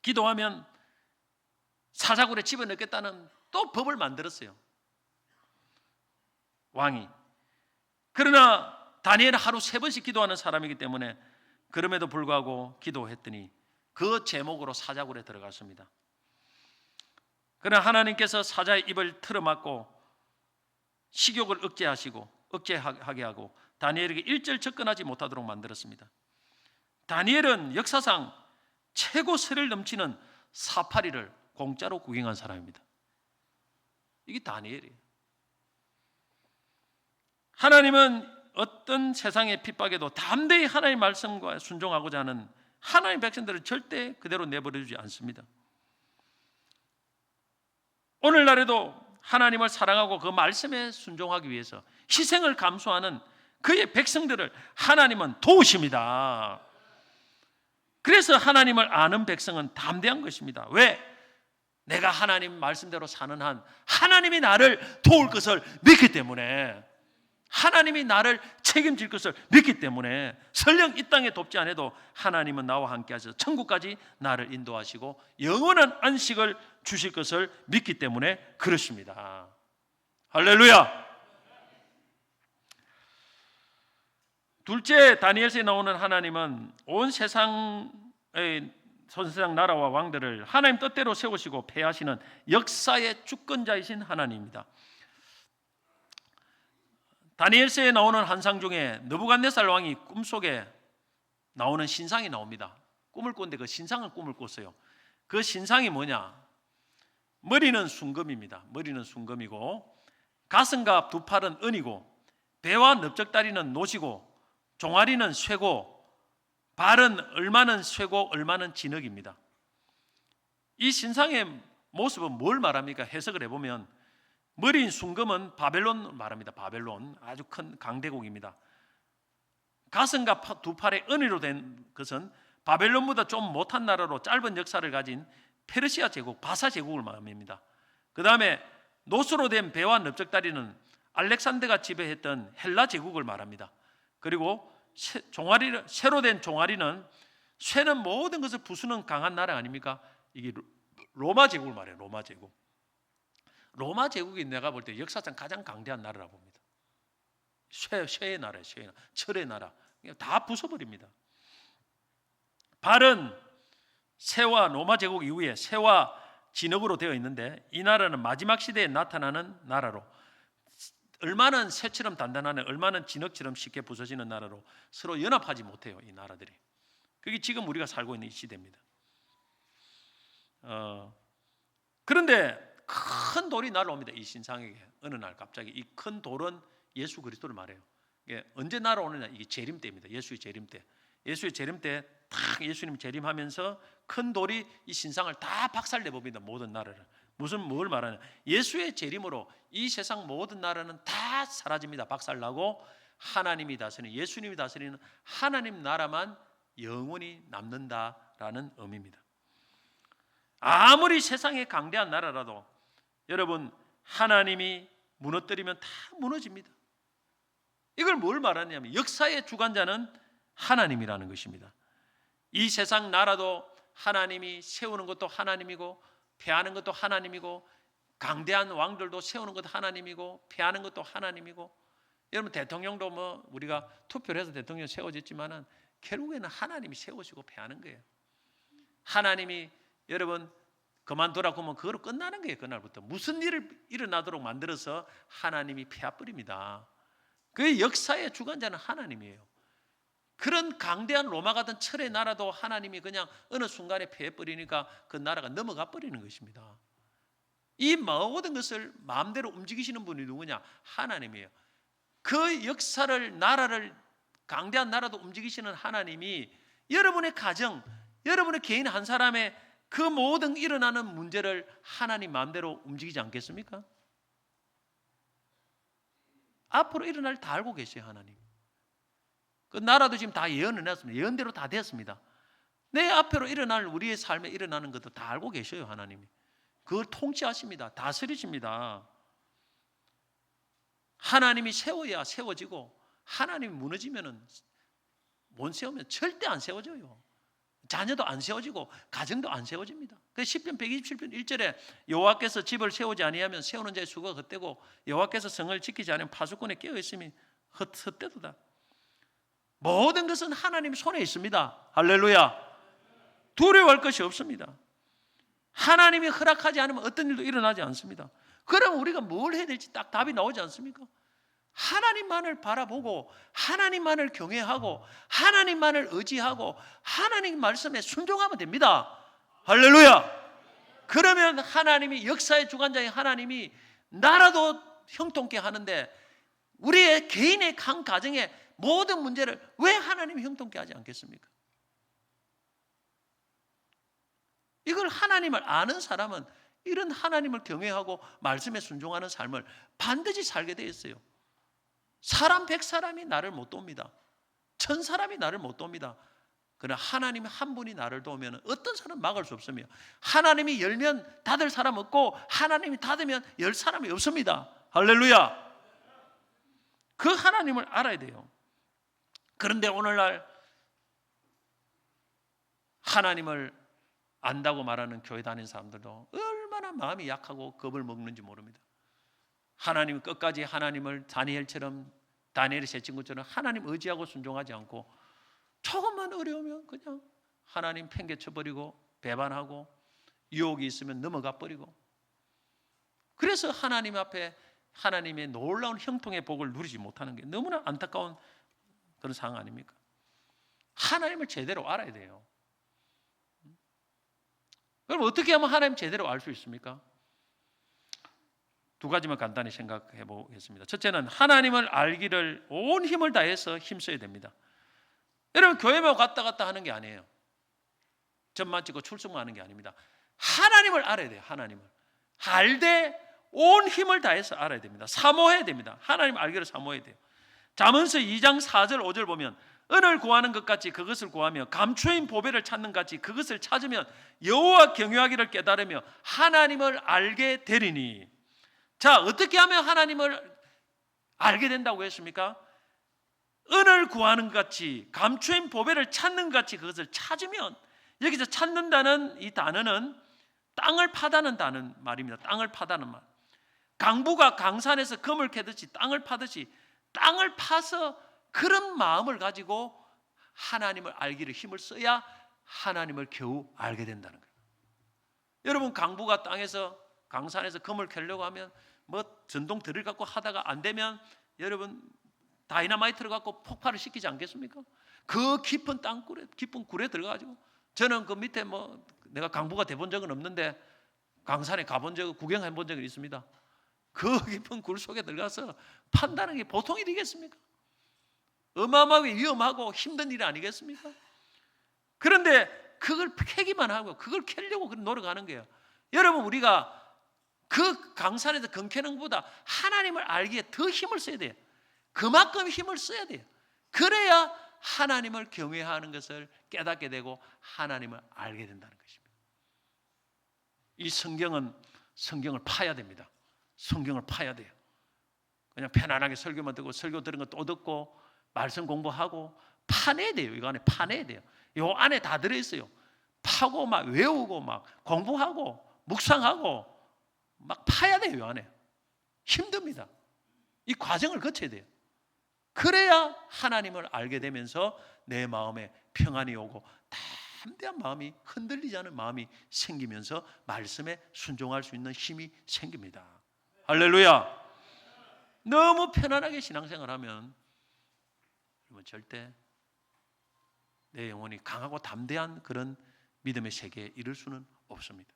기도하면 사자굴에 집어넣겠다는 또 법을 만들었어요, 왕이. 그러나 다니엘은 하루 3번씩 기도하는 사람이기 때문에 그럼에도 불구하고 기도했더니 그 제목으로 사자굴에 들어갔습니다. 그러나 하나님께서 사자의 입을 틀어막고 식욕을 억제하게 하고 다니엘에게 일절 접근하지 못하도록 만들었습니다. 다니엘은 역사상 최고 스릴 넘치는 사파리를 공짜로 구경한 사람입니다. 이게 다니엘이에요. 하나님은 어떤 세상의 핍박에도 담대히 하나님의 말씀과 순종하고자 하는 하나님의 백성들을 절대 그대로 내버려두지 않습니다. 오늘날에도 하나님을 사랑하고 그 말씀에 순종하기 위해서 희생을 감수하는 그의 백성들을 하나님은 도우십니다. 그래서 하나님을 아는 백성은 담대한 것입니다. 왜? 내가 하나님 말씀대로 사는 한 하나님이 나를 도울 것을 믿기 때문에, 하나님이 나를 책임질 것을 믿기 때문에, 설령 이 땅에 돕지 않아도 하나님은 나와 함께 하셔서 천국까지 나를 인도하시고 영원한 안식을 주실 것을 믿기 때문에 그렇습니다. 할렐루야. 둘째, 다니엘서에 나오는 하나님은 온 세상의 선세상 나라와 왕들을 하나님 뜻대로 세우시고 폐하시는 역사의 주권자이신 하나님입니다. 다니엘서에 나오는 환상 중에 느부갓네살 왕이 꿈속에 나오는 신상이 나옵니다. 꿈을 꿨는데 그 신상을 꿈을 꿨어요. 그 신상이 뭐냐? 머리는 순금입니다. 머리는 순금이고 가슴과 두 팔은 은이고 배와 넓적다리는 노시고 종아리는 쇠고 발은 얼마는 쇠고 얼마는 진흙입니다. 이 신상의 모습은 뭘 말합니까? 해석을 해보면 머리인 순금은 바벨론 말합니다. 바벨론, 아주 큰 강대국입니다. 가슴과 두 팔의 은으로 된 것은 바벨론보다 좀 못한 나라로 짧은 역사를 가진 페르시아 제국, 바사 제국을 말합니다. 그 다음에 노수로 된 배와 넓적다리는 알렉산더가 지배했던 헬라 제국을 말합니다. 그리고 쇠로 된 종아리는, 쇠는 모든 것을 부수는 강한 나라 아닙니까? 이게 로마 제국을 말해요. 로마 제국. 로마 제국이 내가 볼 때 역사상 가장 강대한 나라라고 봅니다. 쇠의 나라예요. 쇠의 나라, 철의 나라. 다 부숴버립니다. 발은 쇠와 로마 제국 이후에 쇠와 진흙으로 되어 있는데 이 나라는 마지막 시대에 나타나는 나라로, 얼마는 쇠처럼 단단하네, 얼마는 진흙처럼 쉽게 부서지는 나라로 서로 연합하지 못해요. 이 나라들이. 그게 지금 우리가 살고 있는 이 시대입니다. 그런데 큰 돌이 날아옵니다. 이 신상에게 어느 날 갑자기 이 큰 돌은 예수 그리스도를 말해요. 이게 언제 날아오느냐? 이게 재림 때입니다. 예수의 재림 때. 예수의 재림 때 딱 예수님 재림하면서 큰 돌이 이 신상을 다 박살내 봅니다. 모든 나라를. 뭘 말하냐? 예수의 재림으로 이 세상 모든 나라는 다 사라집니다. 박살나고 하나님이 다스리는, 예수님이 다스리는 하나님 나라만 영원히 남는다라는 의미입니다. 아무리 세상에 강대한 나라라도 여러분, 하나님이 무너뜨리면 다 무너집니다. 이걸 뭘 말하냐면 역사의 주관자는 하나님이라는 것입니다. 이 세상 나라도 하나님이 세우는 것도 하나님이고 폐하는 것도 하나님이고, 강대한 왕들도 세우는 것도 하나님이고 폐하는 것도 하나님이고, 여러분 대통령도 뭐 우리가 투표를 해서 대통령이 세워졌지만은 결국에는 하나님이 세우시고 폐하는 거예요. 하나님이 여러분 그만두라고 하면 그거로 끝나는 거예요. 그날부터 무슨 일을 일어나도록 만들어서 하나님이 폐하버립니다. 그 역사의 주관자는 하나님이에요. 그런 강대한 로마 같은 철의 나라도 하나님이 그냥 어느 순간에 폐해버리니까 그 나라가 넘어가 버리는 것입니다. 이 모든 것을 마음대로 움직이시는 분이 누구냐? 하나님이에요. 그 역사를, 나라를, 강대한 나라도 움직이시는 하나님이 여러분의 가정, 여러분의 개인 한 사람의 그 모든 일어나는 문제를 하나님 마음대로 움직이지 않겠습니까? 앞으로 일어날 다 알고 계세요, 하나님. 그 나라도 지금 다 예언을 해놨습니다. 예언대로 다 됐습니다. 내 앞으로 일어날 우리의 삶에 일어나는 것도 다 알고 계셔요, 하나님이. 그걸 통치하십니다. 다스리십니다. 하나님이 세워야 세워지고 하나님이 무너지면은 못 세우면 절대 안 세워져요. 자녀도 안 세워지고 가정도 안 세워집니다. 그 시편 127편 1절에 여호와께서 집을 세우지 아니하면 세우는 자의 수고가 헛되고 여호와께서 성을 지키지 않으면 파수꾼에 깨어 있음이 헛되도다. 모든 것은 하나님 손에 있습니다. 할렐루야. 두려워할 것이 없습니다. 하나님이 허락하지 않으면 어떤 일도 일어나지 않습니다. 그럼 우리가 뭘 해야 될지 딱 답이 나오지 않습니까? 하나님만을 바라보고 하나님만을 경외하고 하나님만을 의지하고 하나님 말씀에 순종하면 됩니다. 할렐루야. 그러면 하나님이 역사의 주관자인 하나님이 나라도 형통케 하는데 우리의 개인의 각 가정의 모든 문제를 왜 하나님이 형통케 하지 않겠습니까? 이걸 하나님을 아는 사람은 이런 하나님을 경외하고 말씀에 순종하는 삶을 반드시 살게 되어 있어요. 사람 100사람이 나를 못 돕니다. 1000사람이 나를 못 돕니다. 그러나 하나님 한 분이 나를 도우면 어떤 사람은 막을 수 없으며 하나님이 열면 닫을 사람 없고 하나님이 닫으면 열 사람이 없습니다. 할렐루야. 그 하나님을 알아야 돼요. 그런데 오늘날 하나님을 안다고 말하는 교회 다니는 사람들도 얼마나 마음이 약하고 겁을 먹는지 모릅니다. 하나님 끝까지 하나님을 다니엘이 세 친구처럼 하나님 의지하고 순종하지 않고 조금만 어려우면 그냥 하나님 팽개쳐버리고 배반하고 유혹이 있으면 넘어가 버리고 그래서 하나님 앞에 하나님의 놀라운 형통의 복을 누리지 못하는 게 너무나 안타까운 그런 상황 아닙니까? 하나님을 제대로 알아야 돼요. 그럼 어떻게 하면 하나님 제대로 알 수 있습니까? 두 가지만 간단히 생각해 보겠습니다. 첫째는 하나님을 알기를 온 힘을 다해서 힘써야 됩니다. 여러분 교회만 왔다 갔다 하는 게 아니에요. 점만 찍고 출석만 하는 게 아닙니다. 하나님을 알아야 돼요. 하나님을 알되 온 힘을 다해서 알아야 됩니다. 사모해야 됩니다. 하나님 알기를 사모해야 돼요. 잠언서 2장 4절 5절 보면 은을 구하는 것 같이 그것을 구하며 감추인 보배를 찾는 같이 그것을 찾으면 여호와 경외하기를 깨달으며 하나님을 알게 되리니. 자, 어떻게 하면 하나님을 알게 된다고 했습니까? 은을 구하는 것 같이 감추인 보배를 찾는 것 같이 그것을 찾으면, 여기서 찾는다는 이 단어는 땅을 파다는 단어 말입니다. 땅을 파다는 말. 강부가 강산에서 금을 캐듯이 땅을 파듯이 땅을 파서 그런 마음을 가지고 하나님을 알기를 힘을 써야 하나님을 겨우 알게 된다는 거예요. 여러분 강부가 강산에서 금을 캐려고 하면 뭐 전동 드릴 갖고 하다가 안 되면 여러분 다이너마이트를 갖고 폭발을 시키지 않겠습니까? 그 깊은 땅굴에 깊은 굴에 들어가가지고 저는 그 밑에 뭐 내가 강부가 돼본 적은 없는데 강산에 가본 적 구경해 본 적은 있습니다. 그 깊은 굴 속에 들어가서 판다는 게 보통 일이겠습니까? 어마어마하게 위험하고 힘든 일 아니겠습니까? 그런데 그걸 캐기만 하고 그걸 캐려고 노력하는 거예요. 여러분 우리가 그 강산에서 금 캐는 것보다 하나님을 알기에 더 힘을 써야 돼요. 그만큼 힘을 써야 돼요. 그래야 하나님을 경외하는 것을 깨닫게 되고 하나님을 알게 된다는 것입니다. 이 성경을 파야 됩니다. 성경을 파야 돼요. 그냥 편안하게 설교만 듣고 설교 들은 거 또 듣고 말씀 공부하고 파내야 돼요. 이거 안에 파내야 돼요. 이 안에 다 들어있어요. 파고 막 외우고 막 공부하고 묵상하고 막 파야 돼요. 이 안에 힘듭니다. 이 과정을 거쳐야 돼요. 그래야 하나님을 알게 되면서 내 마음에 평안이 오고 담대한 마음이 흔들리지 않은 마음이 생기면서 말씀에 순종할 수 있는 힘이 생깁니다. 할렐루야. 너무 편안하게 신앙생활하면 절대 내 영혼이 강하고 담대한 그런 믿음의 세계에 이를 수는 없습니다.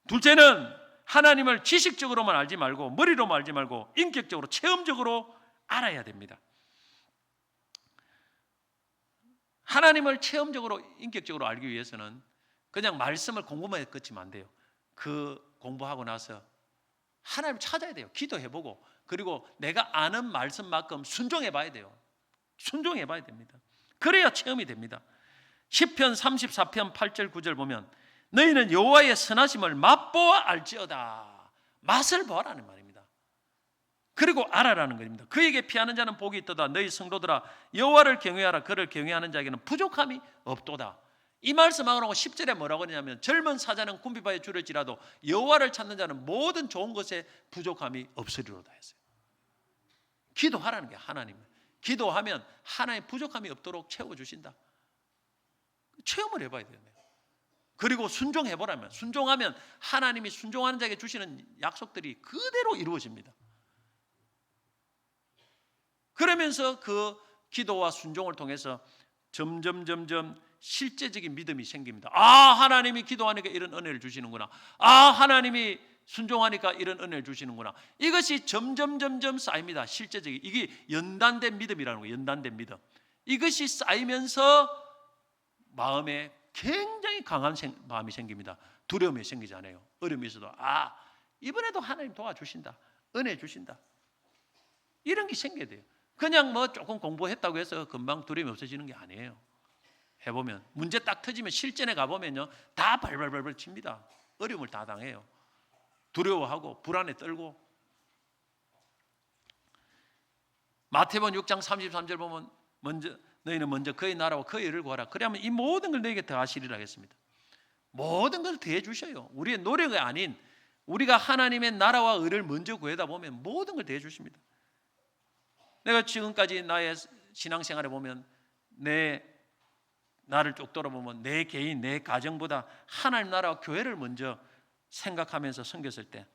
둘째는 하나님을 지식적으로만 알지 말고 머리로만 알지 말고 인격적으로 체험적으로 알아야 됩니다. 하나님을 체험적으로 인격적으로 알기 위해서는 그냥 말씀을 공부만 끝이면 안 돼요. 그 공부하고 나서 하나님을 찾아야 돼요. 기도해보고, 그리고 내가 아는 말씀만큼 순종해봐야 돼요. 순종해봐야 됩니다. 그래야 체험이 됩니다. 시편 34편 8절 9절 보면 너희는 여호와의 선하심을 맛보아 알지어다. 맛을 보아라는 말입니다. 그리고 알아라는 것입니다. 그에게 피하는 자는 복이 있도다. 너희 성도들아 여호와를 경외하라. 그를 경외하는 자에게는 부족함이 없도다. 이 말씀하고 10절에 뭐라고 하냐면 젊은 사자는 굶비바에 줄을지라도 여호와를 찾는 자는 모든 좋은 것에 부족함이 없으리로다 했어요. 기도하라는 게 하나님. 기도하면 하나님 부족함이 없도록 채워주신다. 체험을 해봐야 돼요. 그리고 순종해보라면, 순종하면 하나님이 순종하는 자에게 주시는 약속들이 그대로 이루어집니다. 그러면서 그 기도와 순종을 통해서 점점 실제적인 믿음이 생깁니다. 아, 하나님이 기도하니까 이런 은혜를 주시는구나. 아, 하나님이 순종하니까 이런 은혜를 주시는구나. 이것이 점점 쌓입니다. 실제적인, 이게 연단된 믿음이라는 거예요. 연단된 믿음. 이것이 쌓이면서 마음에 굉장히 강한 마음이 생깁니다. 두려움이 생기지 않아요. 어려움이 있어도 아, 이번에도 하나님 도와주신다. 은혜 주신다. 이런 게 생겨야 돼요. 그냥 뭐 조금 공부했다고 해서 금방 두려움이 없어지는 게 아니에요. 해보면 문제 딱 터지면 실전에 가보면요 다 발발발발 칩니다. 어려움을 다 당해요. 두려워하고 불안에 떨고. 마태복음 6장 33절 보면 너희는 먼저 그의 나라와 그의 의를 구하라. 그러면 이 모든 걸 너에게 더하시리라 했습니다. 모든 걸 더해 주셔요. 우리의 노력이 아닌 우리가 하나님의 나라와 의를 먼저 구하다 보면 모든 걸 더해 주십니다. 내가 지금까지 나의 신앙생활에 보면 나를 쭉 돌아보면 내 개인, 내 가정보다 하나님 나라와 교회를 먼저 생각하면서 섬겼을 때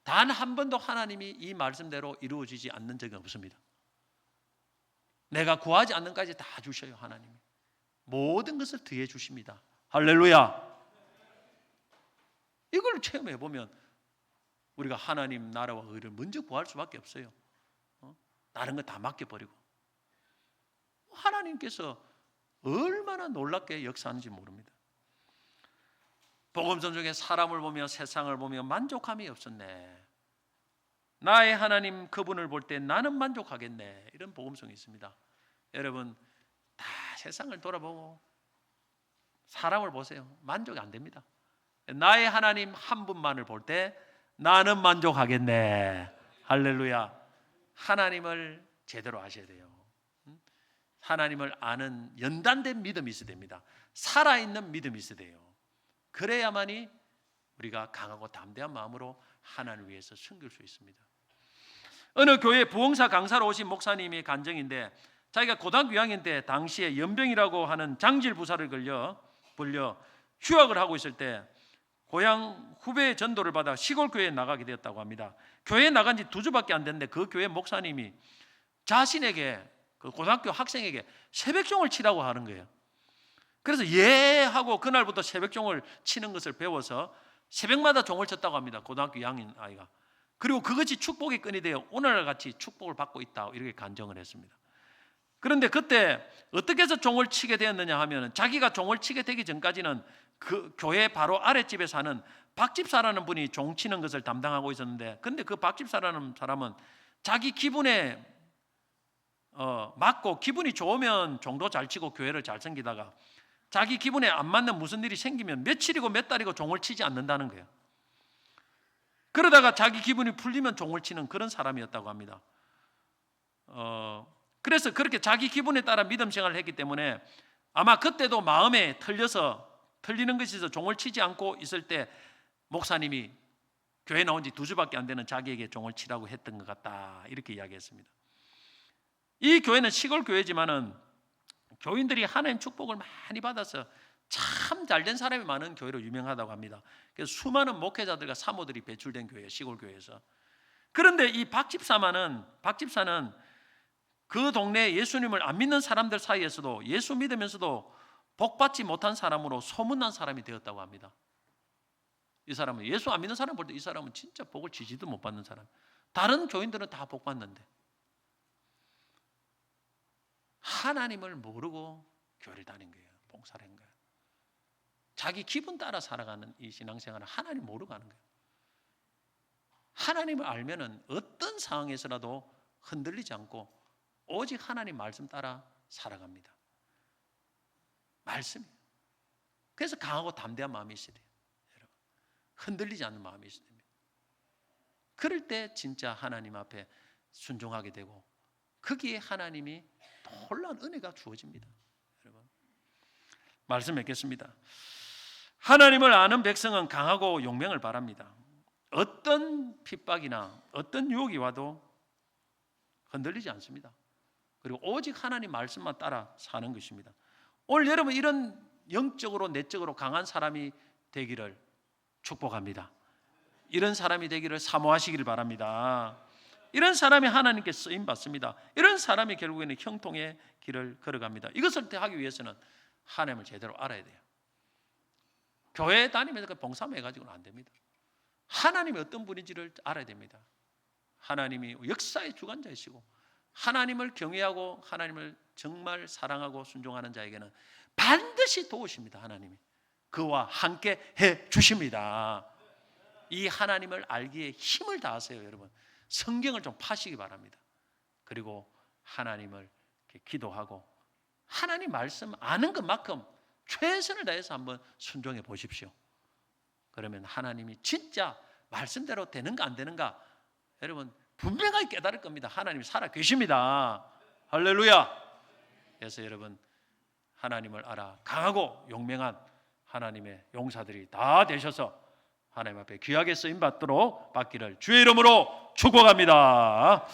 단 한 번도 하나님이 이 말씀대로 이루어지지 않는 적이 없습니다. 내가 구하지 않는 까지 다 주셔요. 하나님이 모든 것을 더해 주십니다. 할렐루야. 이걸 체험해 보면 우리가 하나님 나라와 의를 먼저 구할 수밖에 없어요. 다른 거 다 맡겨버리고. 하나님께서 얼마나 놀랍게 역사하는지 모릅니다. 복음서 중에 사람을 보며 세상을 보며 만족함이 없었네. 나의 하나님 그분을 볼 때 나는 만족하겠네. 이런 복음성이 있습니다. 여러분 다 세상을 돌아보고 사람을 보세요. 만족이 안 됩니다. 나의 하나님 한 분만을 볼 때 나는 만족하겠네. 할렐루야. 하나님을 제대로 아셔야 돼요. 하나님을 아는 연단된 믿음이 있어야 됩니다. 살아있는 믿음이 있어야 돼요. 그래야만이 우리가 강하고 담대한 마음으로 하나님을 위해서 섬길 수 있습니다. 어느 교회 부흥사 강사로 오신 목사님이 간증인데 자기가 고등학교 2학년 때 당시에 연병이라고 하는 장질 부사를 불려 휴학을 하고 있을 때 고향 후배의 전도를 받아 시골 교회에 나가게 되었다고 합니다. 교회에 나간 지 2주밖에 안 됐는데 그 교회 목사님이 자신에게 그 고등학교 학생에게 새벽종을 치라고 하는 거예요. 그래서 예 하고 그날부터 새벽종을 치는 것을 배워서 새벽마다 종을 쳤다고 합니다. 고등학교 2학년 아이가. 그리고 그것이 축복의 끈이 되어 오늘날 같이 축복을 받고 있다 이렇게 간증을 했습니다. 그런데 그때 어떻게 해서 종을 치게 되었느냐 하면 자기가 종을 치게 되기 전까지는 그 교회 바로 아랫집에 사는 박집사라는 분이 종 치는 것을 담당하고 있었는데 근데 그 박집사라는 사람은 자기 기분에 맞고 기분이 좋으면 종도 잘 치고 교회를 잘 섬기다가 자기 기분에 안 맞는 무슨 일이 생기면 며칠이고 몇 달이고 종을 치지 않는다는 거예요. 그러다가 자기 기분이 풀리면 종을 치는 그런 사람이었다고 합니다. 그래서 그렇게 자기 기분에 따라 믿음 생활을 했기 때문에 아마 그때도 마음에 틀리는 것이 있어서 종을 치지 않고 있을 때 목사님이 교회 나온 지 2주밖에 안 되는 자기에게 종을 치라고 했던 것 같다 이렇게 이야기했습니다. 이 교회는 시골 교회지만은 교인들이 하나님 축복을 많이 받아서 참 잘된 사람이 많은 교회로 유명하다고 합니다. 그래서 수많은 목회자들과 사모들이 배출된 교회예요. 시골 교회에서. 그런데 이 박집사는 그 동네 예수님을 안 믿는 사람들 사이에서도 예수 믿으면서도 복받지 못한 사람으로 소문난 사람이 되었다고 합니다. 이 사람은 예수 안 믿는 사람 볼 때 이 사람은 진짜 복을 지지도 못 받는 사람. 다른 교인들은 다 복 받는데 하나님을 모르고 교회를 다닌 거예요. 봉사를 한 거예요. 자기 기분 따라 살아가는 이 신앙생활은 하나님 모르고 하는 거예요. 하나님을 알면은 어떤 상황에서라도 흔들리지 않고 오직 하나님 말씀 따라 살아갑니다. 말씀이에요. 그래서 강하고 담대한 마음이 있어야 돼요. 여러분. 흔들리지 않는 마음이 있어야 됩니다. 그럴 때 진짜 하나님 앞에 순종하게 되고 거기에 하나님이 놀라운 은혜가 주어집니다. 여러분. 말씀 맺겠습니다. 하나님을 아는 백성은 강하고 용맹을 바랍니다. 어떤 핍박이나 어떤 유혹이 와도 흔들리지 않습니다. 그리고 오직 하나님 말씀만 따라 사는 것입니다. 오늘 여러분 이런 영적으로 내적으로 강한 사람이 되기를 축복합니다. 이런 사람이 되기를 사모하시기를 바랍니다. 이런 사람이 하나님께 쓰임 받습니다. 이런 사람이 결국에는 형통의 길을 걸어갑니다. 이것을 하기 위해서는 하나님을 제대로 알아야 돼요. 교회 다니면서 봉사만 해가지고는 안 됩니다. 하나님이 어떤 분인지를 알아야 됩니다. 하나님이 역사의 주관자이시고 하나님을 경외하고 하나님을 정말 사랑하고 순종하는 자에게는 반드시 도우십니다. 하나님이 그와 함께 해 주십니다. 이 하나님을 알기에 힘을 다하세요. 여러분 성경을 좀 파시기 바랍니다. 그리고 하나님을 기도하고 하나님 말씀 아는 것만큼 최선을 다해서 한번 순종해 보십시오. 그러면 하나님이 진짜 말씀대로 되는가 안 되는가 여러분 분명하게 깨달을 겁니다. 하나님이 살아 계십니다. 할렐루야. 그래서 여러분 하나님을 알아 강하고 용맹한 하나님의 용사들이 다 되셔서 하나님 앞에 귀하게 쓰임 받기를 주의 이름으로 축복합니다.